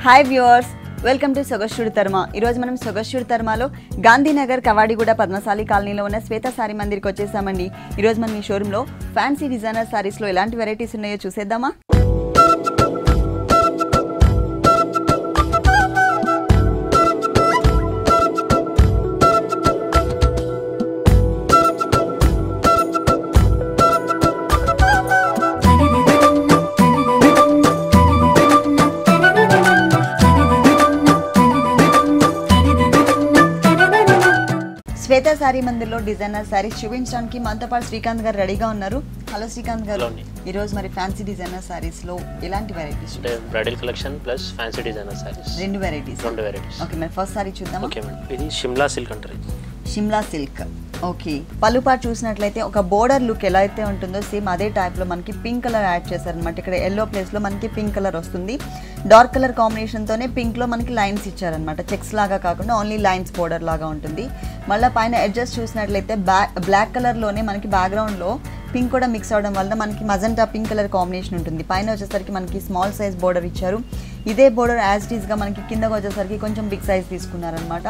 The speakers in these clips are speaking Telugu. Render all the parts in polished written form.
హాయ్ వ్యూవర్స్, వెల్కమ్ టు సొగస్టుడి తర్మ. ఈరోజు మనం సొగస్టుడి తర్మలో గాంధీనగర్ కవాడిగూడ పద్మశాలి కాలనీలో ఉన్న శ్వేత సారీ మందిర్కి వచ్చేసామండి. ఈరోజు మనం ఈ షోరూంలో ఫ్యాన్సీ డిజైనర్ సారీస్లో ఎలాంటి వెరైటీస్ ఉన్నాయో చూసేద్దామా? శ్వేత సారీ మందిర్లో డిజైనర్ సారీస్ చూపించడానికి మనతో పాటు శ్రీకాంత్ గారు రెడీగా ఉన్నారు. హలో శ్రీకాంత్ గారు, ఈరోజు మరి ఫ్యాన్సీ డిజైనర్ సారీస్ లో ఎలాంటి varieties? Bridal collection plus fancy designer saris, రెండు వెరైటీస్. ఓకే, మరి ఫస్ట్ సారీ చూద్దాం. ఓకే మేడం, ఇది షిమ్లా సిల్క్ అంటారు. షిమ్లా సిల్క్. ఓకే, పళ్ళు పాటు చూసినట్లయితే ఒక బోర్డర్ లుక్ ఎలా అయితే ఉంటుందో సేమ్ అదే టైప్ లో మనకి పింక్ కలర్ యాడ్ చేశారనమాట. ఇక్కడ ఎల్లో ప్లేస్ లో మనకి పింక్ కలర్ వస్తుంది. డార్క్ కలర్ కాంబినేషన్ తోనే పింక్ లో మనకి లైన్స్ ఇచ్చారనమాట. చెక్స్ లాగా కాకుండా ఓన్లీ లైన్స్ బోర్డర్ లాగా ఉంటుంది. మళ్ళీ పైన ఎడ్జస్ట్ చూసినట్లయితే బ్లాక్ కలర్ లోనే మనకి బ్యాక్గ్రౌండ్ లో పింక్ కూడా మిక్స్ అవడం వల్ల మనకి మజంటా పింక్ కలర్ కాంబినేషన్ ఉంటుంది. పైన వచ్చేసరికి మనకి స్మాల్ సైజ్ బోర్డర్ ఇచ్చారు. ఇదే బోర్డర్ యాజ్ ఇట్ ఈస్గా మనకి కిందకు వచ్చేసరికి కొంచెం బిగ్ సైజ్ తీసుకున్నారనమాట.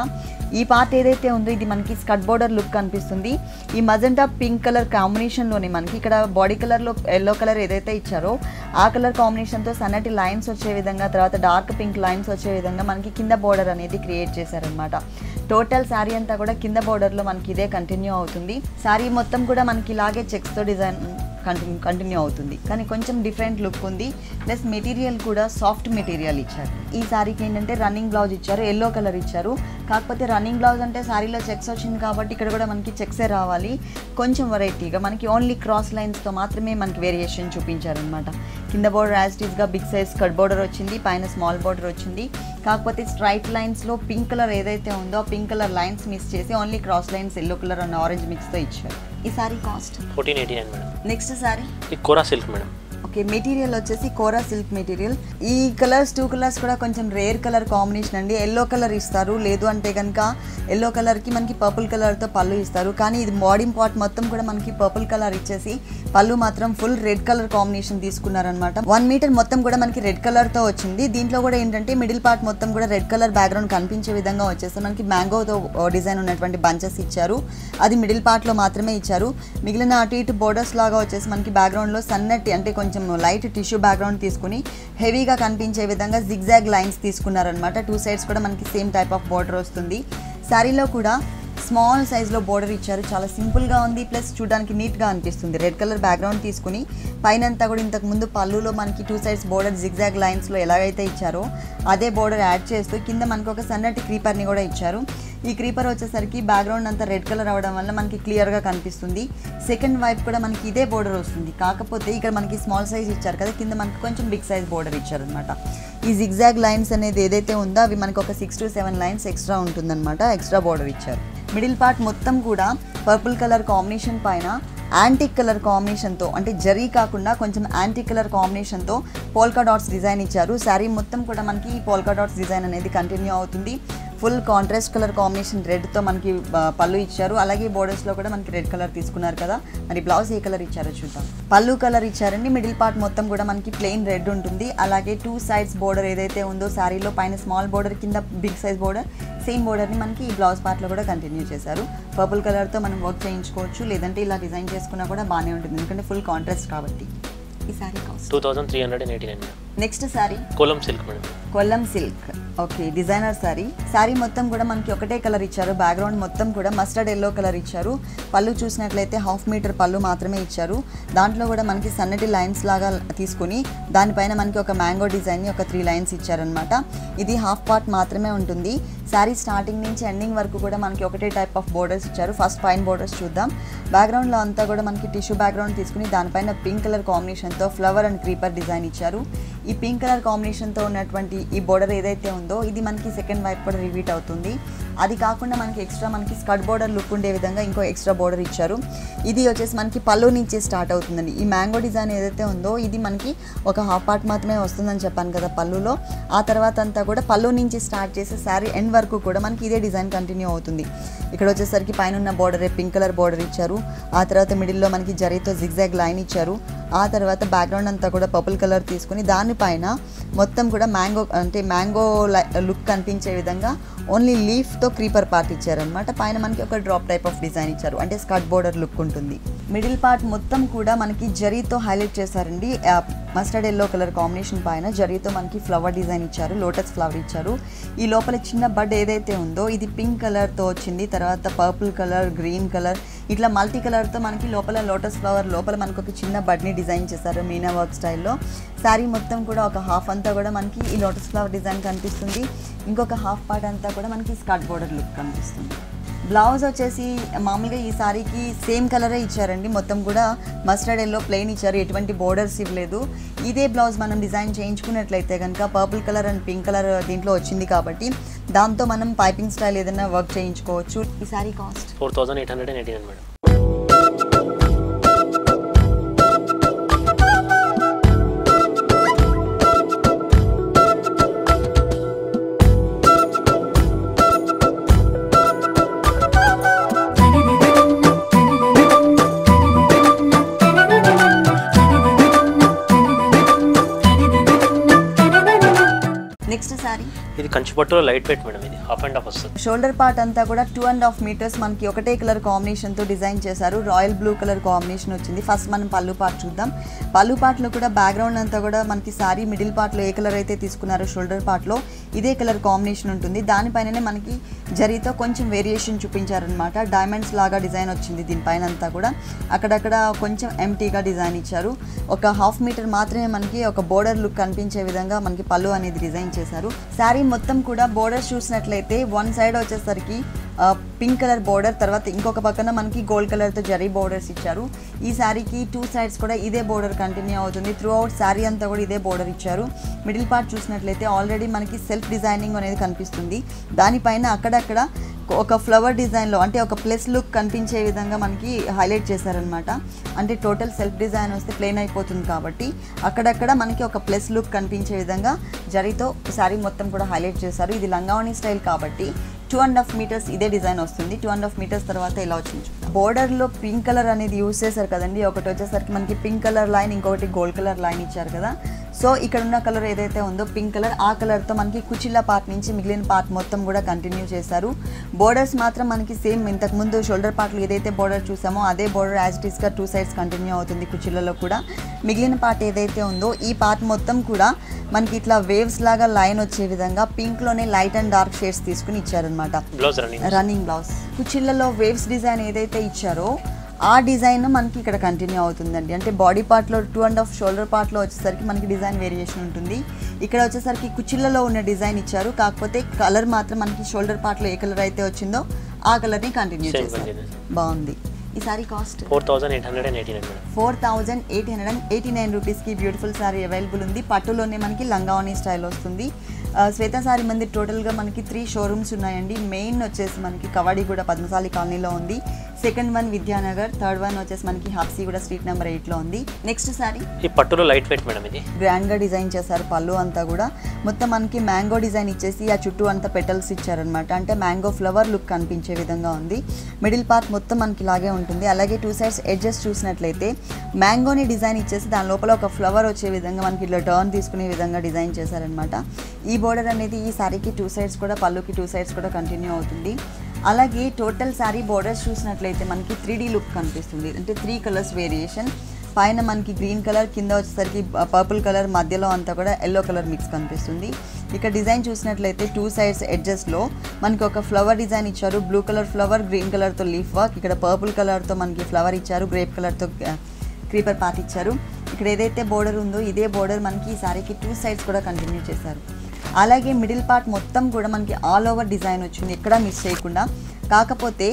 ఈ పార్ట్ ఏదైతే ఉందో ఇది మనకి స్కర్ట్ బోర్డర్ లుక్ కనిపిస్తుంది. ఈ మజంటా పింక్ కలర్ కాంబినేషన్లోనే మనకి ఇక్కడ బాడీ కలర్లో ఎల్లో కలర్ ఏదైతే ఇచ్చారో ఆ కలర్ కాంబినేషన్తో సన్నటి లైన్స్ వచ్చే విధంగా, తర్వాత డార్క్ పింక్ లైన్స్ వచ్చే విధంగా మనకి కింద బోర్డర్ అనేది క్రియేట్ చేశారనమాట. టోటల్ శారీ అంతా కూడా కింద బోర్డర్లో మనకి ఇదే కంటిన్యూ అవుతుంది. శారీ మొత్తం కూడా మనకి ఇలాగే చెక్స్తో డిజైన్ కంటిన్యూ అవుతుంది, కానీ కొంచెం డిఫరెంట్ లుక్ ఉంది. ప్లస్ మెటీరియల్ కూడా సాఫ్ట్ మెటీరియల్ ఇచ్చారు. ఈ శారీకి ఏంటంటే రన్నింగ్ బ్లౌజ్ ఇచ్చారు, ఎల్లో కలర్ ఇచ్చారు. కాకపోతే రన్నింగ్ బ్లౌజ్ అంటే శారీలో చెక్స్ వచ్చింది కాబట్టి ఇక్కడ కూడా మనకి చెక్సే రావాలి. కొంచెం వెరైటీగా మనకి ఓన్లీ క్రాస్ లైన్స్తో మాత్రమే మనకి వేరియేషన్ చూపించారనమాట. కింద బోర్డర్ యాజ్ ఇట్ ఈస్గా బిగ్ సైజ్ కట్ బోర్డర్ వచ్చింది, పైన స్మాల్ బోర్డర్ వచ్చింది. కాకపోతే స్ట్రైట్ లైన్స్లో పింక్ కలర్ ఏదైతే ఉందో ఆ పింక్ కలర్ లైన్స్ మిస్ చేసి only cross lines yellow colour and orange మిక్స్తో ఇచ్చారు. ఈ sari cost 1489 madam. Next sari kora silk madam. Okay, material వచ్చేసి కోరా సిల్క్ మెటీరియల్. ఈ కలర్స్ 2 కలర్స్ కూడా కొంచెం రేర్ కలర్ కాంబినేషన్ అండి. ఎల్లో కలర్ ఇస్తారు, లేదు అంటే కనుక ఎల్లో కలర్కి మనకి పర్పుల్ కలర్తో పళ్ళు ఇస్తారు. కానీ ఇది బాడీ పార్ట్ మొత్తం కూడా మనకి పర్పుల్ కలర్ ఇచ్చేసి పళ్ళు మాత్రం ఫుల్ రెడ్ కలర్ కాంబినేషన్ తీసుకున్నారనమాట. 1 మీటర్ మొత్తం కూడా మనకి రెడ్ కలర్తో వచ్చింది. దీంట్లో కూడా ఏంటంటే మిడిల్ పార్ట్ మొత్తం కూడా రెడ్ కలర్ బ్యాక్గ్రౌండ్ కనిపించే విధంగా వచ్చేసి మనకి మ్యాంగోతో డిజైన్ ఉన్నటువంటి బంచెస్ ఇచ్చారు. అది మిడిల్ పార్ట్లో మాత్రమే ఇచ్చారు. మిగిలిన అటు ఇటు బోర్డర్స్ లాగా వచ్చేసి మనకి బ్యాక్గ్రౌండ్లో సన్నటి అంటే కొంచెం లైట్ టిష్యూ బ్యాక్గ్రౌండ్ తీసుకుని హెవీగా కనిపించే విధంగా జిగ్జాగ్ లైన్స్ తీసుకున్నారనమాట. 2 సైడ్స్ కూడా మనకి సేమ్ టైప్ ఆఫ్ బోర్డర్ వస్తుంది. శారీలో కూడా స్మాల్ సైజ్లో బోర్డర్ ఇచ్చారు. చాలా సింపుల్గా ఉంది, ప్లస్ చూడడానికి నీట్గా అనిపిస్తుంది. రెడ్ కలర్ బ్యాక్గ్రౌండ్ తీసుకుని పైన అంతా కూడా ఇంతకు ముందు పళ్ళులో మనకి 2 సైడ్స్ బోర్డర్ జిగ్జాగ్ లైన్స్లో ఎలాగైతే ఇచ్చారో అదే బోర్డర్ యాడ్ చేస్తూ కింద మనకు ఒక సన్నటి క్రీపర్ని కూడా ఇచ్చారు. ఈ క్రీపర్ వచ్చేసరికి బ్యాక్గ్రౌండ్ అంతా రెడ్ కలర్ అవడం వల్ల మనకి క్లియర్గా కనిపిస్తుంది. సెకండ్ వైపు కూడా మనకి ఇదే బోర్డర్ వస్తుంది. కాకపోతే ఇక్కడ మనకి స్మాల్ సైజ్ ఇచ్చారు కదా, కింద మనకి కొంచెం బిగ్ సైజ్ బోర్డర్ ఇచ్చారనమాట. ఈ జిగ్జాగ్ లైన్స్ అనేది ఏదైతే ఉందో అవి మనకి ఒక 6 to 7 లైన్స్ ఎక్స్ట్రా ఉంటుందన్నమాట. ఎక్స్ట్రా బోర్డర్ ఇచ్చారు. మిడిల్ పార్ట్ మొత్తం కూడా పర్పుల్ కలర్ కాంబినేషన్ పైన యాంటిక్ కలర్ కాంబినేషన్తో, అంటే జరీ కాకుండా కొంచెం యాంటిక్ కలర్ కాంబినేషన్తో పోల్కా డాట్స్ డిజైన్ ఇచ్చారు. శారీ మొత్తం కూడా మనకి ఈ పోల్కా డాట్స్ డిజైన్ అనేది కంటిన్యూ అవుతుంది. ఫుల్ కాంట్రాస్ట్ కలర్ కాంబినేషన్ రెడ్తో మనకి పళ్ళు ఇచ్చారు. అలాగే బోర్డర్స్లో కూడా మనకి రెడ్ కలర్ తీసుకున్నారు కదా, మరి బ్లౌజ్ ఏ కలర్ ఇచ్చారో చూద్దాం. పళ్ళు కలర్ ఇచ్చారండి. మిడిల్ పార్ట్ మొత్తం కూడా మనకి ప్లెయిన్ రెడ్ ఉంటుంది. అలాగే 2 సైడ్స్ బోర్డర్ ఏదైతే ఉందో శారీలో పైన స్మాల్ బోర్డర్, కింద బిగ్ సైజ్ బోర్డర్, సేమ్ బోర్డర్ని మనకి ఈ బ్లౌజ్ పార్ట్లో కూడా కంటిన్యూ చేశారు. పర్పుల్ కలర్తో మనం వర్క్ చేయించుకోవచ్చు, లేదంటే ఇలా డిజైన్ చేసుకున్నా కూడా బాగానే ఉంటుంది, ఎందుకంటే ఫుల్ కాంట్రాస్ట్ కాబట్టి. ఈ sari cost 2389. Next sorry Kollam silk madam. Kollam silk. Okay, designer sorry. Sari మొత్తం కూడా మనకి ఒకటే కలర్ ఇచ్చారు. బ్యాక్గ్రౌండ్ మొత్తం కూడా మస్టర్డ్ ఎల్లో కలర్ ఇచ్చారు. పళ్ళు చూసినట్లయితే 1/2 మీటర్ పళ్ళు మాత్రమే ఇచ్చారు. దాంట్లో కూడా మనకి సన్నటి లైన్స్ లాగా తీసుకుని దానిపైన మనకి ఒక మ్యాంగో డిజైన్ని ఒక 3 లైన్స్ ఇచ్చారనమాట. ఇది హాఫ్ పార్ట్ మాత్రమే ఉంటుంది. శారీ స్టార్టింగ్ నుంచి ఎండింగ్ వరకు కూడా మనకి ఒకటే టైప్ ఆఫ్ బోర్డర్స్ ఇచ్చారు. ఫస్ట్ పైన బోర్డర్స్ చూద్దాం. బ్యాక్గ్రౌండ్లో అంతా కూడా మనకి టిష్యూ బ్యాక్గ్రౌండ్ తీసుకుని దానిపైన పింక్ కలర్ కాంబినేషన్తో ఫ్లవర్ అండ్ క్రీపర్ డిజైన్ ఇచ్చారు. ఈ పింక్ కలర్ కాంబినేషన్తో ఉన్నటువంటి ఈ బోర్డర్ ఏదైతే ఉందో ఇది మనకి సెకండ్ వైపు కూడా రిపీట్ అవుతుంది. అది కాకుండా మనకి ఎక్స్ట్రా మనకి స్కర్ట్ బోర్డర్ లుక్ ఉండే విధంగా ఇంకో ఎక్స్ట్రా బోర్డర్ ఇచ్చారు. ఇది వచ్చేసి మనకి పళ్ళు నుంచి స్టార్ట్ అవుతుందండి. ఈ మ్యాంగో డిజైన్ ఏదైతే ఉందో ఇది మనకి ఒక హాఫ్ పార్ట్ మాత్రమే వస్తుందని చెప్పాను కదా పళ్ళులో. ఆ తర్వాత అంతా కూడా పళ్ళు నుంచి స్టార్ట్ చేసే శారీ ఎండ్ వరకు కూడా మనకి ఇదే డిజైన్ కంటిన్యూ అవుతుంది. ఇక్కడ వచ్చేసరికి పైన ఉన్న బోర్డరే పింక్ కలర్ బోర్డర్ ఇచ్చారు. ఆ తర్వాత మిడిల్లో మనకి జరీతో జిగ్జాగ్ లైన్ ఇచ్చారు. ఆ తర్వాత బ్యాక్గ్రౌండ్ అంతా కూడా పర్పుల్ కలర్ తీసుకుని దానిపైన మొత్తం కూడా మ్యాంగో లుక్ కనిపించే విధంగా ఓన్లీ లీఫ్తో క్రీపర్ పార్ట్ ఇచ్చారనమాట. పైన మనకి ఒక డ్రాప్ టైప్ ఆఫ్ డిజైన్ ఇచ్చారు, అంటే స్కర్ట్ బోర్డర్ లుక్ ఉంటుంది. మిడిల్ పార్ట్ మొత్తం కూడా మనకి జరీతో హైలైట్ చేశారండి. మస్టర్డ్ ఎల్లో కలర్ కాంబినేషన్ పైన జరీతో మనకి ఫ్లవర్ డిజైన్ ఇచ్చారు, లోటస్ ఫ్లవర్ ఇచ్చారు. ఈ లోపల చిన్న బడ్ ఏదైతే ఉందో ఇది పింక్ కలర్తో వచ్చింది, తర్వాత పర్పుల్ కలర్, గ్రీన్ కలర్, ఇట్లా మల్టీ కలర్తో మనకి లోపల లోటస్ ఫ్లవర్ లోపల మనకు ఒక చిన్న బడ్ని డిజైన్ చేశారు మీనా వర్క్ స్టైల్లో. శారీ మొత్తం కూడా ఒక హాఫ్ అంతా కూడా మనకి ఈ లోటస్ ఫ్లవర్ డిజైన్ కనిపిస్తుంది, ఇంకొక హాఫ్ పార్ట్ అంతా కూడా మనకి స్కర్ట్ బోర్డర్ లుక్ కనిపిస్తుంది. బ్లౌజ్ వచ్చేసి మామూలుగా ఈ సారీకి సేమ్ కలరే ఇచ్చారండి, మొత్తం కూడా మస్టర్డ్ ఎల్లో ప్లెయిన్ ఇచ్చారు, ఎటువంటి బోర్డర్స్ ఇవ్వలేదు. ఇదే బ్లౌజ్ మనం డిజైన్ చేయించుకున్నట్లయితే కనుక purple colour and pink colour దీంట్లో వచ్చింది కాబట్టి దాంతో మనం పైపింగ్ స్టైల్ ఏదైనా వర్క్ చేయించుకోవచ్చు. ఈ sari cost 4889 madam. Next sorry ఇది కంచిపట్టులో లైట్ వెయిట్ మేడం, ఇది హాఫ్ అండ్ హాఫ్ వస్తుంది. షోల్డర్ పార్ట్ అంతా కూడా 2.5 మీటర్స్ మనకి ఒకటే కలర్ కాంబినేషన్తో డిజైన్ చేశారు, రాయల్ బ్లూ కలర్ కాంబినేషన్ వచ్చింది. ఫస్ట్ మనం పళ్ళు పార్ట్ చూద్దాం. పళ్ళు పార్ట్లో కూడా బ్యాక్గ్రౌండ్ అంతా కూడా మనకి సారీ మిడిల్ పార్ట్లో ఏ కలర్ అయితే తీసుకున్నారో షోల్డర్ పార్ట్లో ఇదే కలర్ కాంబినేషన్ ఉంటుంది. దానిపైననే మనకి జరీతో కొంచెం వేరియేషన్ చూపించారనమాట, డైమండ్స్ లాగా డిజైన్ వచ్చింది దీనిపైన అంతా కూడా. అక్కడక్కడ కొంచెం ఎంటీగా డిజైన్ ఇచ్చారు. ఒక హాఫ్ మీటర్ మాత్రమే మనకి ఒక బోర్డర్ లుక్ కనిపించే విధంగా మనకి పళ్ళు అనేది డిజైన్ చేశారు. శారీ మొత్తం కూడా బోర్డర్స్ చూసినట్లయితే వన్ సైడ్ వచ్చేసరికి పింక్ కలర్ బోర్డర్, తర్వాత ఇంకొక పక్కన మనకి గోల్డ్ కలర్తో జరీ బోర్డర్స్ ఇచ్చారు. ఈ శారీకి 2 సైడ్స్ కూడా ఇదే బోర్డర్ కంటిన్యూ అవుతుంది. త్రూ అవుట్ శారీ అంతా కూడా ఇదే బోర్డర్ ఇచ్చారు. మిడిల్ పార్ట్ చూసినట్లయితే ఆల్రెడీ మనకి సెల్ఫ్ డిజైనింగ్ అనేది కనిపిస్తుంది. దానిపైన అక్కడక్కడ ఒక ఫ్లవర్ డిజైన్లో అంటే ఒక ప్లస్ లుక్ కనిపించే విధంగా మనకి హైలైట్ చేశారనమాట. అంటే టోటల్ సెల్ఫ్ డిజైన్ వస్తే ప్లెయిన్ అయిపోతుంది కాబట్టి అక్కడక్కడ మనకి ఒక ప్లస్ లుక్ కనిపించే విధంగా జరీతో శారీ మొత్తం కూడా హైలైట్ చేశారు. ఇది లంగావణి స్టైల్ కాబట్టి 2.5 మీటర్స్ ఇదే డిజైన్ వస్తుంది. 2.5 మీటర్స్ తర్వాత ఇలా వచ్చింది. బోర్డర్లో పింక్ కలర్ అనేది యూజ్ చేశారు కదండి, ఒకటి వచ్చేసరికి మనకి పింక్ కలర్ లైన్, ఇంకొకటి గోల్డ్ కలర్ లైన్ ఇచ్చారు కదా. సో ఇక్కడ ఉన్న కలర్ ఏదైతే ఉందో పింక్ కలర్, ఆ కలర్తో మనకి కుచిళ్ళ పార్ట్ నుంచి మిగిలిన పార్ట్ మొత్తం కూడా కంటిన్యూ చేశారు. బోర్డర్స్ మాత్రం మనకి సేమ్ ఇంతకుముందు షోల్డర్ పార్ట్లో ఏదైతే బోర్డర్ చూసామో అదే బోర్డర్ యాజ్ ఇట్ ఈస్గా 2 సైడ్స్ కంటిన్యూ అవుతుంది కుచిళ్ళలో కూడా. మిగిలిన పార్ట్ ఏదైతే ఉందో ఈ పార్ట్ మొత్తం కూడా మనకి ఇట్లా వేవ్స్ లాగా లైన్ వచ్చే విధంగా పింక్లోనే లైట్ అండ్ డార్క్ షేడ్స్ తీసుకుని ఇచ్చారనమాట. రన్నింగ్ బ్లౌజ్ కుచిళ్ళలో వేవ్స్ డిజైన్ ఏదైతే ఇచ్చారో ఆ డిజైన్ మనకి ఇక్కడ కంటిన్యూ అవుతుందండి. అంటే బాడీ పార్ట్లో 2.5 షోల్డర్ పార్ట్లో వచ్చేసరికి మనకి డిజైన్ వేరియేషన్ ఉంటుంది. ఇక్కడ వచ్చేసరికి కుచిళ్ళలో ఉన్న డిజైన్ ఇచ్చారు, కాకపోతే కలర్ మాత్రం మనకి షోల్డర్ పార్ట్లో ఏ కలర్ అయితే వచ్చిందో ఆ కలర్ని కంటిన్యూ చేశారు. బాగుంది. ఈ సారీ కాస్ట్ 4889 రూపీస్కి బ్యూటిఫుల్ సారీ అవైలబుల్ ఉంది. పట్టులోనే మనకి లంగావణి స్టైల్ వస్తుంది. శ్వేత సారీ మందిర్ టోటల్గా మనకి 3 షోరూమ్స్ ఉన్నాయండి. మెయిన్ వచ్చేసి మనకి కవాడిగూడ పద్మశాలి కాలనీలో ఉంది, second one Vidyanagar, third one వచ్చేసి మనకి హాప్సీగూడ స్ట్రీట్ నెంబర్ 8లో ఉంది. నెక్స్ట్ సారీ ఈ పట్టులో లైట్ వెయిట్ మేడం, ఇది గ్రాండ్గా డిజైన్ చేశారు. పళ్ళు అంతా కూడా మొత్తం మనకి మ్యాంగో డిజైన్ ఇచ్చేసి ఆ చుట్టూ అంతా పెటల్స్ ఇచ్చారనమాట, అంటే మ్యాంగో ఫ్లవర్ లుక్ కనిపించే విధంగా ఉంది. మిడిల్ పార్ట్ మొత్తం మనకి ఇలాగే ఉంటుంది. అలాగే 2 సైడ్స్ ఎడ్జెస్ చూసినట్లయితే మ్యాంగోని డిజైన్ ఇచ్చేసి దాని లోపల ఒక ఫ్లవర్ వచ్చే విధంగా మనకి ఇట్లా టర్న్ తీసుకునే విధంగా డిజైన్ చేశారనమాట. ఈ బోర్డర్ అనేది ఈ సారీకి 2 సైడ్స్ కూడా, పళ్ళుకి 2 సైడ్స్ కూడా కంటిన్యూ అవుతుంది. అలాగే టోటల్ శారీ బోర్డర్స్ చూసినట్లయితే మనకి 3D లుక్ కనిపిస్తుంది, అంటే 3 కలర్స్ వేరియేషన్. పైన మనకి గ్రీన్ కలర్, కింద వచ్చేసరికి పర్పుల్ కలర్, మధ్యలో అంతా కూడా ఎల్లో కలర్ మిక్స్ కనిపిస్తుంది. ఇక్కడ డిజైన్ చూసినట్లయితే 2 సైడ్స్ ఎడ్జెస్లో మనకి ఒక ఫ్లవర్ డిజైన్ ఇచ్చారు. బ్లూ కలర్ ఫ్లవర్, గ్రీన్ కలర్తో లీఫ్ వర్క్, ఇక్కడ పర్పుల్ కలర్తో మనకి ఫ్లవర్ ఇచ్చారు, గ్రేప్ కలర్తో క్రీపర్ పార్ట్ ఇచ్చారు. ఇక్కడ ఏదైతే బోర్డర్ ఉందో ఇదే బోర్డర్ మనకి ఈ సారీకి 2 సైడ్స్ కూడా కంటిన్యూ చేశారు. అలాగే మిడిల్ పార్ట్ మొత్తం కూడా మనకి ఆల్ ఓవర్ డిజైన్ వచ్చింది, ఎక్కడా మిస్ చేయకుండా. కాకపోతే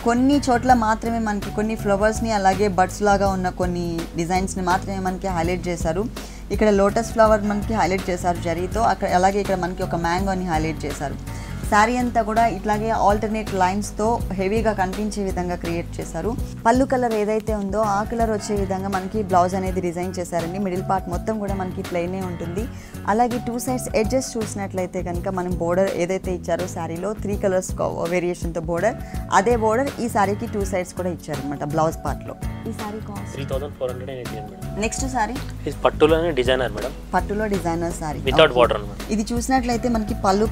కొన్ని చోట్ల మాత్రమే మనకి కొన్ని ఫ్లవర్స్ని అలాగే బడ్స్ లాగా ఉన్న కొన్ని డిజైన్స్ని మాత్రమే మనకి హైలైట్ చేశారు. ఇక్కడ లోటస్ ఫ్లవర్ మనకి హైలైట్ చేశారు జరీతో, అలాగే ఇక్కడ మనకి ఒక మ్యాంగోని హైలైట్ చేశారు. శారీ అంతా కూడా ఇట్లాగే ఆల్టర్నేట్ లైన్స్తో హెవీగా కనిపించే విధంగా క్రియేట్ చేశారు. పళ్ళు కలర్ ఏదైతే ఉందో ఆ కలర్ వచ్చే విధంగా మనకి బ్లౌజ్ అనేది డిజైన్ చేశారండి. మిడిల్ పార్ట్ మొత్తం కూడా మనకి ప్లెయినే ఉంటుంది. అలాగే 2 సైడ్స్ ఎడ్జెస్ చూసినట్లయితే కనుక మనం బోర్డర్ ఏదైతే ఇచ్చారో శారీలో 3 కలర్స్ వేరియేషన్తో బోర్డర్, అదే బోర్డర్ ఈ శారీకి 2 సైడ్స్ కూడా ఇచ్చారనమాట బ్లౌజ్ పార్ట్లో. ఈ sari cost 3480 madam. Next sorry ఇది పట్టులోనే డిజైనర్ మేడం. పట్టులో డిజైనర్ సారీ వితౌట్ బార్డర్ అన్నమాట. ఇది చూసినట్లయితే మనకి పళ్ళు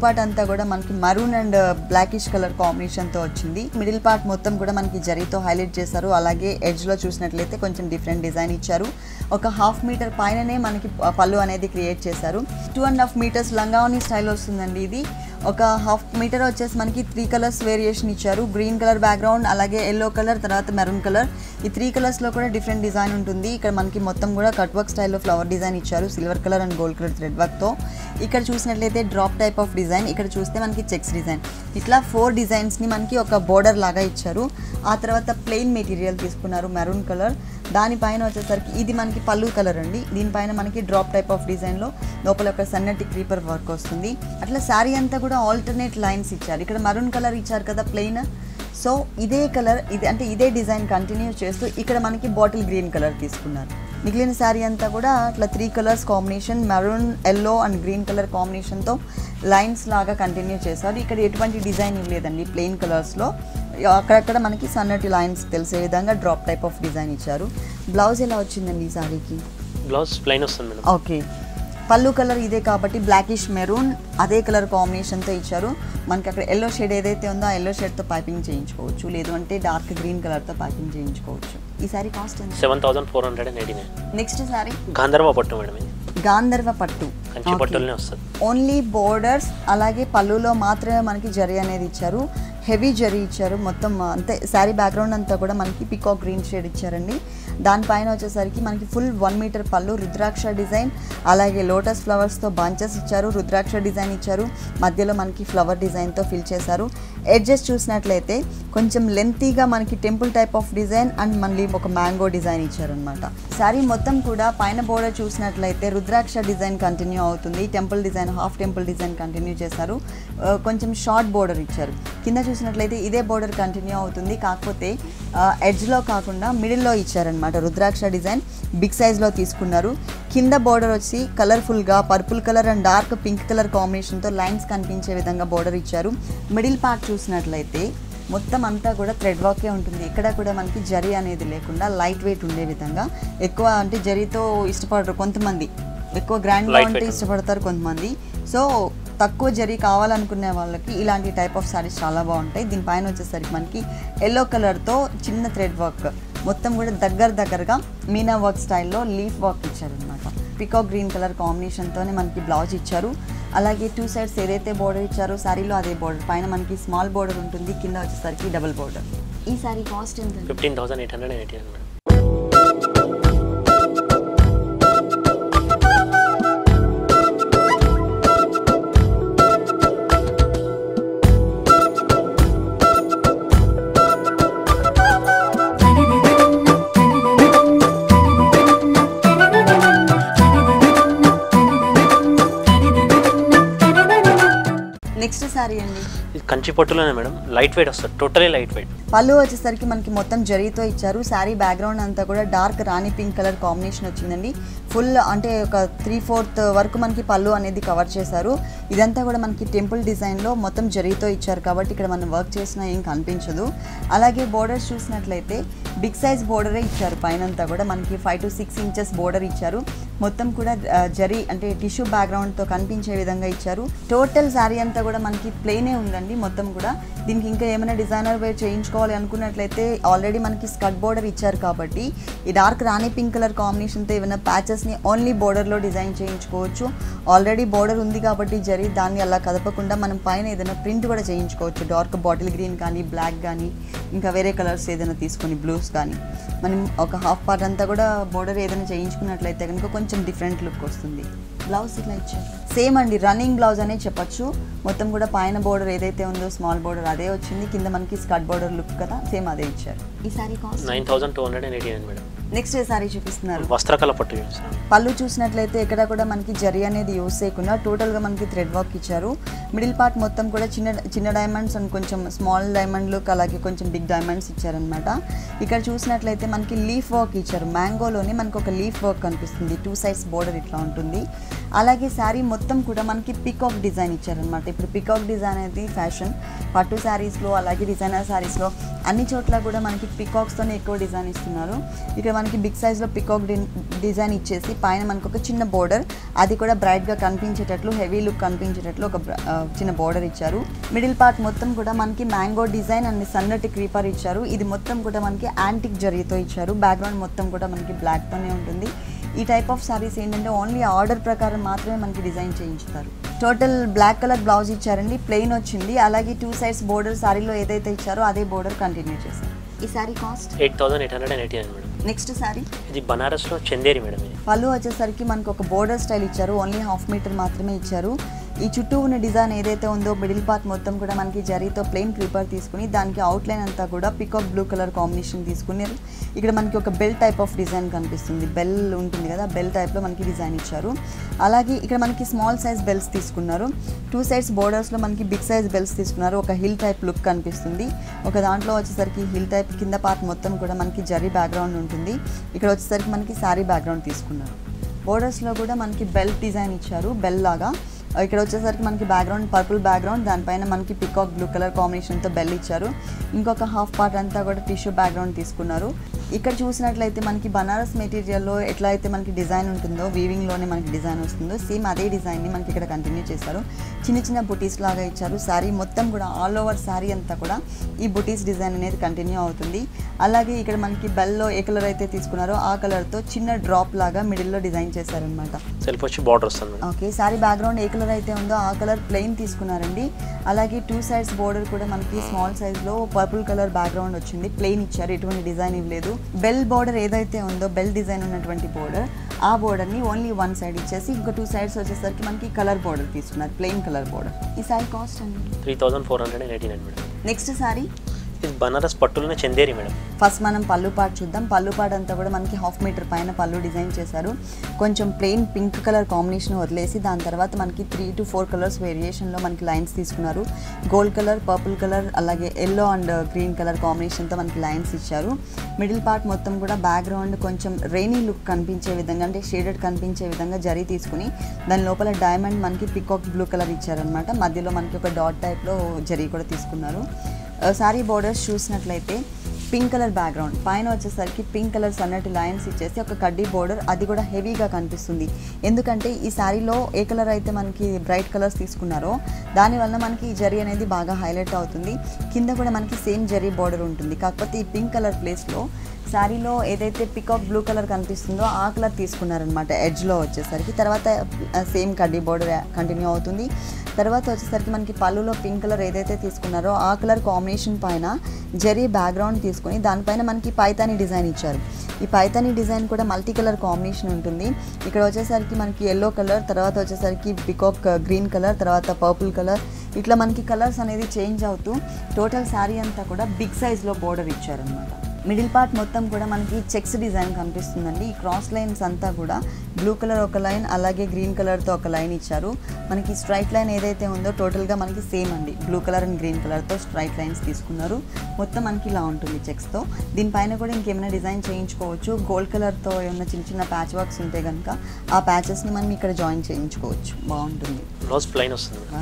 పార్ట్ అంతా కూడా మనకి maroon and blackish colour combination తో వచ్చింది. మిడిల్ పార్ట్ మొత్తం కూడా మనకి జరీతో హైలైట్ చేశారు. అలాగే ఎడ్జ్ లో చూసినట్లయితే కొంచెం డిఫరెంట్ డిజైన్ ఇచ్చారు. ఒక 1/2 మీటర్ పైననే మనకి పళ్ళు అనేది క్రియేట్ చేశారు. 2.5 మీటర్స్ లంగావని స్టైల్ వస్తుందండి. ఇది ఒక 1/2 మీటర్ వచ్చేసి మనకి 3 కలర్స్ వేరియేషన్ ఇచ్చారు. గ్రీన్ కలర్ బ్యాక్గ్రౌండ్, అలాగే ఎల్లో కలర్, తర్వాత మెరూన్ కలర్. ఈ 3 కలర్స్ లో కూడా డిఫరెంట్ డిజైన్ ఉంటుంది. ఇక్కడ మనకి మొత్తం కూడా కట్ వర్క్ స్టైల్లో ఫ్లవర్ డిజైన్ ఇచ్చారు, silver colour and gold colour thread work తో. ఇక్కడ చూసినట్లయితే డ్రాప్ టైప్ ఆఫ్ డిజైన్, ఇక్కడ చూస్తే మనకి చెక్స్ డిజైన్. ఇట్లా 4 డిజైన్స్ ని మనకి ఒక బోర్డర్ లాగా ఇచ్చారు. ఆ తర్వాత ప్లెయిన్ మెటీరియల్ తీసుకున్నారు మెరూన్ కలర్. దానిపైన వచ్చేసరికి ఇది మనకి పళ్ళు కలర్ అండి. దీనిపైన మనకి డ్రాప్ టైప్ ఆఫ్ డిజైన్లో లోపల ఒక సన్నటి క్రీపర్ వర్క్ వస్తుంది. అట్లా శారీ అంతా కూడా ఆల్టర్నేట్ లైన్స్ ఇచ్చారు. ఇక్కడ మరూన్ కలర్ ఇచ్చారు కదా ప్లెయిన్, సో ఇదే కలర్ ఇదే డిజైన్ కంటిన్యూ చేస్తూ ఇక్కడ మనకి బాటిల్ గ్రీన్ కలర్ తీసుకున్నారు. మిగిలిన శారీ అంతా కూడా అట్లా 3 colours combination, maroon, yellow and green colour కాంబినేషన్తో లైన్స్ లాగా కంటిన్యూ చేశారు. ఇక్కడ ఎటువంటి డిజైన్ ఇవ్వలేదండి ప్లెయిన్ కలర్స్లో. అక్కడక్కడ మనకి సన్నటి లైన్స్ తెలిసే విధంగా డ్రాప్ టైప్ ఆఫ్ డిజైన్ ఇచ్చారు. బ్లౌజ్ ఎలా వచ్చిందండి ఈ సారీకి? బ్లౌజ్ ప్లెయిన్ వస్తుంది మేడం. ఓకే, పళ్ళు కలర్ ఇదే కాబట్టి బ్లాకిష్ మెరూన్ అదే కలర్ కాంబినేషన్తో ఇచ్చారు. మనకి అక్కడ ఎల్లో షేడ్ ఏదైతే ఉందో ఆ ఎల్లో షేడ్తో పైపింగ్ చేయించుకోవచ్చు, లేదు అంటే డార్క్ గ్రీన్ కలర్తో పైపింగ్ చేయించుకోవచ్చు. ఈ సారీ కాస్ట్ ఎంత? 7489. నెక్స్ట్ సారీ గాంధర్వ పట్టు మేడం. ఇది గాంధర్వ పట్టు, కంచి పట్టులోనే వస్తుంది. ఓన్లీ బోర్డర్స్ అలాగే పళ్ళులో మాత్రమే మనకి జరీ అనేది ఇచ్చారు. హెవీ జరీ ఇచ్చారు మొత్తం. అంతే శారీ బ్యాక్గ్రౌండ్ అంతా కూడా మనకి పికాక్ గ్రీన్ షేడ్ ఇచ్చారండి. దానిపైన వచ్చేసరికి మనకి ఫుల్ 1 మీటర్ పళ్ళు, రుద్రాక్ష డిజైన్, అలాగే లోటస్ ఫ్లవర్స్తో బంచెస్ ఇచ్చారు, రుద్రాక్ష డిజైన్ ఇచ్చారు, మధ్యలో మనకి ఫ్లవర్ డిజైన్తో ఫిల్ చేశారు. ఎడ్జెస్ చూసినట్లయితే కొంచెం లెంతీగా మనకి temple type of design and మళ్ళీ ఒక మ్యాంగో డిజైన్ ఇచ్చారనమాట. శారీ మొత్తం కూడా పైన బోర్డర్ చూసినట్లయితే రుద్రాక్ష డిజైన్ కంటిన్యూ అవుతుంది, temple design, half temple design continue చేశారు. కొంచెం షార్ట్ బోర్డర్ ఇచ్చారు. కింద చూసినట్లయితే ఇదే బోర్డర్ కంటిన్యూ అవుతుంది, కాకపోతే ఎడ్జ్లో కాకుండా మిడిల్లో ఇచ్చారనమాట. రుద్రాక్ష డిజైన్ బిగ్ సైజ్లో తీసుకున్నారు. కింద బోర్డర్ వచ్చి కలర్ఫుల్గా purple colour and dark pink colour కాంబినేషన్తో లైన్స్ కనిపించే విధంగా బోర్డర్ ఇచ్చారు. మిడిల్ పార్ట్ చూసినట్లయితే మొత్తం అంతా కూడా థ్రెడ్ వర్కే ఉంటుంది. ఇక్కడ కూడా మనకి జరీ అనేది లేకుండా లైట్ వెయిట్ ఉండే విధంగా, ఎక్కువ అంటే జరీతో ఇష్టపడరు కొంతమంది, ఎక్కువ గ్రాండ్గా ఉంటే ఇష్టపడతారు కొంతమంది. సో తక్కువ జరీ కావాలనుకునే వాళ్ళకి ఇలాంటి టైప్ ఆఫ్ సారీస్ చాలా బాగుంటాయి. దీనిపైన వచ్చేసరికి మనకి ఎల్లో కలర్తో చిన్న థ్రెడ్ వర్క్, మొత్తం కూడా దగ్గరగా మీనా వర్క్ స్టైల్లో లీఫ్ వర్క్ ఇచ్చారనమాట. పికాక్ గ్రీన్ కలర్ కాంబినేషన్తోనే మనకి బ్లౌజ్ ఇచ్చారు. అలాగే 2 సైడ్స్ ఏదైతే బోర్డర్ ఇచ్చారో శారీలో అదే బోర్డర్, పైన మనకి స్మాల్ బోర్డర్ ఉంటుంది, కింద వచ్చేసరికి డబుల్ బోర్డర్. ఈ సారీ కాస్ట్ ఎంత? 15880. నెక్స్ట్ సారీ అండి, ఇది కంచి పట్టులోనే మేడం, లైట్ వెయిట్ వస్తుంది, టోటలీ లైట్ వెయిట్. పళ్ళు వచ్చేసరికి మనకి మొత్తం జరీతో ఇచ్చారు. శారీ బ్యాక్గ్రౌండ్ అంతా కూడా డార్క్ రాణి పింక్ కలర్ కాంబినేషన్ వచ్చిందండి. ఫుల్ అంటే ఒక 3/4 వరకు మనకి పళ్ళు అనేది కవర్ చేశారు. ఇదంతా కూడా మనకి టెంపుల్ డిజైన్లో మొత్తం జరీతో ఇచ్చారు కాబట్టి ఇక్కడ మనం వర్క్ చేసినా ఏం కనిపించదు. అలాగే బోర్డర్స్ చూసినట్లయితే బిగ్ సైజ్ బోర్డరే ఇచ్చారు. పైనంతా కూడా మనకి 5 to 6 ఇంచెస్ బోర్డర్ ఇచ్చారు. మొత్తం కూడా జరీ అంటే టిష్యూ బ్యాక్గ్రౌండ్తో కనిపించే విధంగా ఇచ్చారు. టోటల్ శారీ అంతా కూడా మనకి ప్లెయినే ఉందండి మొత్తం కూడా. దీనికి ఇంకా ఏమైనా డిజైనర్ వేర్ చేయించుకోవాలి అనుకున్నట్లయితే ఆల్రెడీ మనకి స్కర్ట్ బోర్డర్ ఇచ్చారు కాబట్టి ఈ డార్క్ రాణి పింక్ కలర్ కాంబినేషన్తో ఏమైనా ప్యాచెస్ని ఓన్లీ బోర్డర్లో డిజైన్ చేయించుకోవచ్చు. ఆల్రెడీ బోర్డర్ ఉంది కాబట్టి జరీ దాన్ని అలా కదపకుండా మనం పైన ఏదైనా ప్రింట్ కూడా చేయించుకోవచ్చు. డార్క్ బాటిల్ గ్రీన్ కానీ, బ్లాక్ కానీ, ఇంకా వేరే కలర్స్ ఏదైనా తీసుకొని బ్లూస్ కానీ మనం ఒక హాఫ్ పార్ట్ అంతా కూడా బోర్డర్ ఏదైనా చేయించుకున్నట్లయితే కనుక కొంచెం డిఫరెంట్ లుక్ వస్తుంది. బ్లౌజ్ ఇట్లా ఇచ్చారు, సేమ్ అండి, రన్నింగ్ బ్లౌజ్ అనే చెప్పచ్చు. మొత్తం కూడా పైన బోర్డర్ ఏదైతే ఉందో స్మాల్ బోర్డర్ అదే వచ్చింది, కింద మనకి స్కర్ట్ బోర్డర్ లుక్ కదా సేమ్ అదే ఇచ్చారు. ఈ సారీ కాస్ట్ 9289 మేడం. నెక్స్ట్ ఏ సారీ చూపిస్తున్నారు, వస్త్రకళ పట్టు చూపిస్తున్నారు. పళ్ళు చూసినట్లయితే ఇక్కడ కూడా మనకి జరీ అనేది యూస్ చేయకుండా టోటల్గా మనకి థ్రెడ్ వర్క్ ఇచ్చారు. మిడిల్ పార్ట్ మొత్తం కూడా చిన్న డైమండ్స్ అండ్ కొంచెం స్మాల్ డైమండ్ లుక్, అలాగే కొంచెం బిగ్ డైమండ్స్ ఇచ్చారనమాట. ఇక్కడ చూసినట్లయితే మనకి లీఫ్ వర్క్ ఇచ్చారు. మ్యాంగోలోనే మనకు ఒక లీఫ్ వర్క్ కనిపిస్తుంది. 2 సైడ్స్ బోర్డర్ ఇట్లా ఉంటుంది. అలాగే శారీ మొత్తం కూడా మనకి పికాక్ డిజైన్ ఇచ్చారనమాట. ఇప్పుడు పికాక్ డిజైన్ అనేది ఫ్యాషన్ పట్టు శారీస్లో అలాగే డిజైనర్ శారీస్లో అన్ని చోట్ల కూడా మనకి పికాక్స్తోనే ఎక్కువ డిజైన్ ఇస్తున్నారు. ఇక్కడ మనకి బిగ్ సైజ్లో పికాక్ డిజైన్ ఇచ్చేసి పైన మనకు ఒక చిన్న బోర్డర్, అది కూడా బ్రైట్గా కనిపించేటట్లు హెవీ లుక్ కనిపించేటట్లు ఒక చిన్న బోర్డర్ ఇచ్చారు. మిడిల్ పార్ట్ మొత్తం కూడా మనకి మ్యాంగో డిజైన్ అండ్ సన్నటి క్రీపర్ ఇచ్చారు. ఇది మొత్తం కూడా మనకి యాంటిక్ జరీతో ఇచ్చారు. బ్యాక్గ్రౌండ్ మొత్తం కూడా మనకి బ్లాక్తోనే ఉంటుంది. ఈ టైప్ ఆఫ్ సారీస్ ఏంటంటే ఓన్లీ ఆర్డర్ ప్రకారం మాత్రమే మనకి డిజైన్ చేయించుతారు. టోటల్ బ్లాక్ కలర్ బ్లౌజ్ ఇచ్చారండి, ప్లెయిన్ వచ్చింది. అలాగే 2 సైడ్స్ బోర్డర్ సారీలో ఏదైతే ఇచ్చారో అదే బోర్డర్ కంటిన్యూ చేశారు. ఈ sari cost 8889 madam. Next sorry ఇది బనారస్లో చందేరి మేడం. పళ్ళు వచ్చేసరికి మనకు ఒక బోర్డర్ స్టైల్ ఇచ్చారు, ఓన్లీ హాఫ్ మీటర్ మాత్రమే ఇచ్చారు. ఈ చుట్టూ ఉన్న డిజైన్ ఏదైతే ఉందో మిడిల్ పార్ట్ మొత్తం కూడా మనకి జరీతో ప్లెయిన్ క్రీపర్ తీసుకుని దానికి అవుట్లైన్ అంతా కూడా పికాక్ బ్లూ కలర్ కాంబినేషన్ తీసుకున్నారు. ఇక్కడ మనకి ఒక బెల్ టైప్ ఆఫ్ డిజైన్ కనిపిస్తుంది, బెల్ ఉంటుంది కదా, బెల్ టైప్లో మనకి డిజైన్ ఇచ్చారు. అలాగే ఇక్కడ మనకి స్మాల్ సైజ్ బెల్స్ తీసుకున్నారు. 2 సైడ్స్ బోర్డర్స్లో మనకి బిగ్ సైజ్ బెల్స్ తీసుకున్నారు. ఒక హిల్ టైప్ లుక్ కనిపిస్తుంది. ఒక దాంట్లో వచ్చేసరికి హిల్ టైప్ కింద పార్ట్ మొత్తం కూడా మనకి జరీ బ్యాక్గ్రౌండ్ ఉంటుంది. ఇక్కడ వచ్చేసరికి మనకి శారీ బ్యాక్గ్రౌండ్ తీసుకున్నారు. బోర్డర్స్లో కూడా మనకి బెల్ డిజైన్ ఇచ్చారు, బెల్ లాగా. ఇక్కడ వచ్చేసరికి మనకి బ్యాక్గ్రౌండ్ పర్పుల్ బ్యాక్గ్రౌండ్, దానిపైన మనకి పికాక్ బ్లూ కలర్ కాంబినేషన్తో బెల్ ఇచ్చారు. ఇంకొక హాఫ్ పార్ట్ అంతా కూడా టిష్యూ బ్యాక్గ్రౌండ్ తీసుకున్నారు. ఇక్కడ చూసినట్లయితే మనకి బనారస్ మెటీరియల్లో ఎట్లా అయితే మనకి డిజైన్ ఉంటుందో వీవింగ్లోనే మనకి డిజైన్ వస్తుందో సేమ్ అదే డిజైన్ని మనకి ఇక్కడ కంటిన్యూ చేశారు. చిన్న చిన్న బుటీస్ లాగా ఇచ్చారు. శారీ మొత్తం కూడా ఆల్ ఓవర్ శారీ అంతా కూడా ఈ బుటీస్ డిజైన్ అనేది కంటిన్యూ అవుతుంది. అలాగే ఇక్కడ మనకి బెల్లో ఏ కలర్ అయితే తీసుకున్నారో ఆ కలర్తో చిన్న డ్రాప్ లాగా మిడిల్లో డిజైన్ చేశారనమాట. సెల్ఫ్ వచ్చి బార్డర్ వస్తుంది. ఓకే, శారీ బ్యాక్గ్రౌండ్ ఏ కలర్ అయితే ఉందో ఆ కలర్ ప్లెయిన్ తీసుకున్నారండి. అలాగే 2 సైడ్స్ బోర్డర్ కూడా మనకి స్మాల్ సైజ్లో పర్పుల్ కలర్ బ్యాక్గ్రౌండ్ వచ్చింది, ప్లెయిన్ ఇచ్చారు, ఎటువంటి డిజైన్ ఇవ్వలేదు. బెల్ బోర్డర్ ఏదైతే ఉందో బెల్ డిజైన్ ఉన్నటువంటి బోర్డర్, ఆ బోర్డర్ని ఓన్లీ 1 సైడ్ ఇచ్చేసి ఇంకో 2 సైడ్స్ వచ్చేసరికి మనకి కలర్ బోర్డర్ తీసుకున్నారు, ప్లెయిన్ కలర్ బోర్డర్. ఈ సారీ కాస్ట్ అండి 3489 మేడం. నెక్స్ట్ సారీ ఇది బనారస్ పట్టులోనే చందేరి మేడం. ఫస్ట్ మనం పళ్ళు పార్ట్ చూద్దాం. పళ్ళు పార్ట్ అంతా కూడా మనకి హాఫ్ మీటర్ పైన పళ్ళు డిజైన్ చేశారు. కొంచెం ప్లెయిన్ పింక్ కలర్ కాంబినేషన్ వదిలేసి దాని తర్వాత మనకి 3 to 4 కలర్స్ వేరియేషన్లో మనకి లైన్స్ తీసుకున్నారు. గోల్డ్ కలర్, పర్పుల్ కలర్, అలాగే ఎల్లో అండ్ గ్రీన్ కలర్ కాంబినేషన్తో మనకి లైన్స్ ఇచ్చారు. మిడిల్ పార్ట్ మొత్తం కూడా బ్యాక్గ్రౌండ్ కొంచెం రెయినీ లుక్ కనిపించే విధంగా, అంటే షేడెడ్ కనిపించే విధంగా జరీ తీసుకుని దాని లోపల డైమండ్ మనకి పికాక్ బ్లూ కలర్ ఇచ్చారనమాట. మధ్యలో మనకి ఒక డాట్ టైప్లో జరీ కూడా తీసుకున్నారు. సారీ బోర్డర్స్ చూసినట్లయితే పింక్ కలర్ బ్యాక్గ్రౌండ్, పైన వచ్చేసరికి పింక్ కలర్ సన్నటి లైన్స్ ఇచ్చేసి ఒక కడ్డీ బోర్డర్, అది కూడా హెవీగా కనిపిస్తుంది. ఎందుకంటే ఈ శారీలో ఏ కలర్ అయితే మనకి బ్రైట్ కలర్స్ తీసుకున్నారో దానివల్ల మనకి ఈ జరీ అనేది బాగా హైలైట్ అవుతుంది. కింద కూడా మనకి సేమ్ జరీ బోర్డర్ ఉంటుంది. కాకపోతే ఈ పింక్ కలర్ ప్లేస్లో శారీలో ఏదైతే పికాక్ బ్లూ కలర్ కనిపిస్తుందో ఆ కలర్ తీసుకున్నారనమాట ఎడ్జ్లో వచ్చేసరికి. తర్వాత సేమ్ కడ్డీ బోర్డర్ కంటిన్యూ అవుతుంది. తర్వాత వచ్చేసరికి మనకి పళ్ళులో పింక్ కలర్ ఏదైతే తీసుకున్నారో ఆ కలర్ కాంబినేషన్ పైన జరీ బ్యాక్గ్రౌండ్ తీసుకుని దానిపైన మనకి పైతాని డిజైన్ ఇచ్చారు. ఈ పైతాని డిజైన్ కూడా మల్టీ కలర్ కాంబినేషన్ ఉంటుంది. ఇక్కడ వచ్చేసరికి మనకి ఎల్లో కలర్, తర్వాత వచ్చేసరికి పికాక్ గ్రీన్ కలర్, తర్వాత పర్పుల్ కలర్, ఇట్లా మనకి కలర్స్ అనేది చేంజ్ అవుతూ టోటల్ శారీ అంతా కూడా బిగ్ సైజ్లో బోర్డర్ ఇచ్చారనమాట. మిడిల్ పార్ట్ మొత్తం కూడా మనకి చెక్స్ డిజైన్ కనిపిస్తుందండి. ఈ క్రాస్ లైన్స్ అంతా కూడా బ్లూ కలర్ ఒక లైన్, అలాగే గ్రీన్ కలర్తో ఒక లైన్ ఇచ్చారు. మనకి స్ట్రైట్ లైన్ ఏదైతే ఉందో టోటల్గా మనకి సేమ్ అండి, బ్లూ కలర్ అండ్ గ్రీన్ కలర్తో స్ట్రైట్ లైన్స్ తీసుకున్నారు. మొత్తం మనకి ఇలా ఉంటుంది చెక్స్తో. దీనిపైన కూడా ఇంకేమైనా డిజైన్ చేయించుకోవచ్చు. గోల్డ్ కలర్తో ఏమైనా చిన్న చిన్న ప్యాచ్ వర్క్స్ ఉంటే కనుక ఆ ప్యాచెస్ని మనం ఇక్కడ జాయిన్ చేయించుకోవచ్చు, బాగుంటుంది.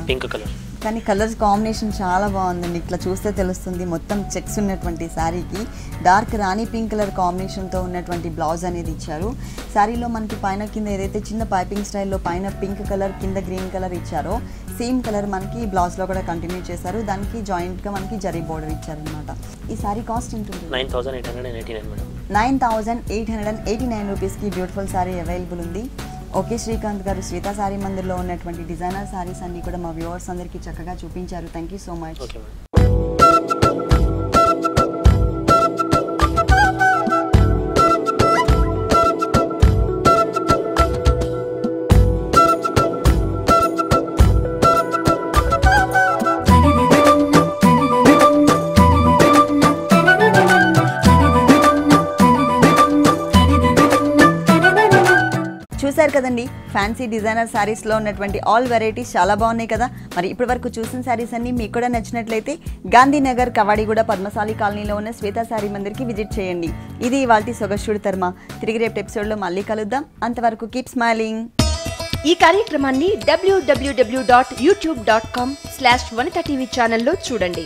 పింక్ కలర్ కానీ కలర్స్ కాంబినేషన్ చాలా బాగుందండి. ఇట్లా చూస్తే తెలుస్తుంది. మొత్తం చెక్స్ ఉన్నటువంటి శారీకి డార్క్ రాణి పింక్ కలర్ కాంబినేషన్తో ఉన్నటువంటి బ్లౌజ్ అనేది ఇచ్చారు. శారీలో మనకి పైన కింద ఏదైతే చిన్న పైపింగ్ స్టైల్లో పైన పింక్ కలర్ కింద గ్రీన్ కలర్ ఇచ్చారో సేమ్ కలర్ మనకి బ్లౌజ్లో కూడా కంటిన్యూ చేశారు. దానికి జాయింట్గా మనకి జరీ బోర్డర్ ఇచ్చారనమాట. ఈ శారీ కాస్ట్ ఉంటుంది 9889 రూపీస్కి బ్యూటిఫుల్ శారీ అవైలబుల్ ఉంది. ఓకే శ్రీకాంత్ గారు, శ్వేత శారీ మందిర్లో ఉన్నటువంటి డిజైనర్ శారీస్ అన్ని కూడా మా వ్యూవర్స్ అందరికీ చక్కగా చూపించారు. Thank you so much. చూసారు కదండి, ఫ్యాన్సీ డిజైనర్ శారీస్లో ఉన్నటువంటి ఆల్ వెరైటీస్ చాలా బాగున్నాయి కదా. మరి ఇప్పటి వరకు చూసిన శారీస్ అన్ని మీకు కూడా నచ్చినట్లయితే గాంధీనగర్ కవాడిగూడ పద్మశాలి కాలనీలో ఉన్న శ్వేత శారీ మందిర్కి విజిట్ చేయండి. ఇది ఇవాల్టి సొగస్టుడి తర్మ. తిరిగి రేపు ఎపిసోడ్లో మళ్ళీ కలుద్దాం. అంతవరకు కీప్ స్మైలింగ్. ఈ కార్యక్రమాన్ని www.youtube.com/vanitha TV ఛానల్లో చూడండి.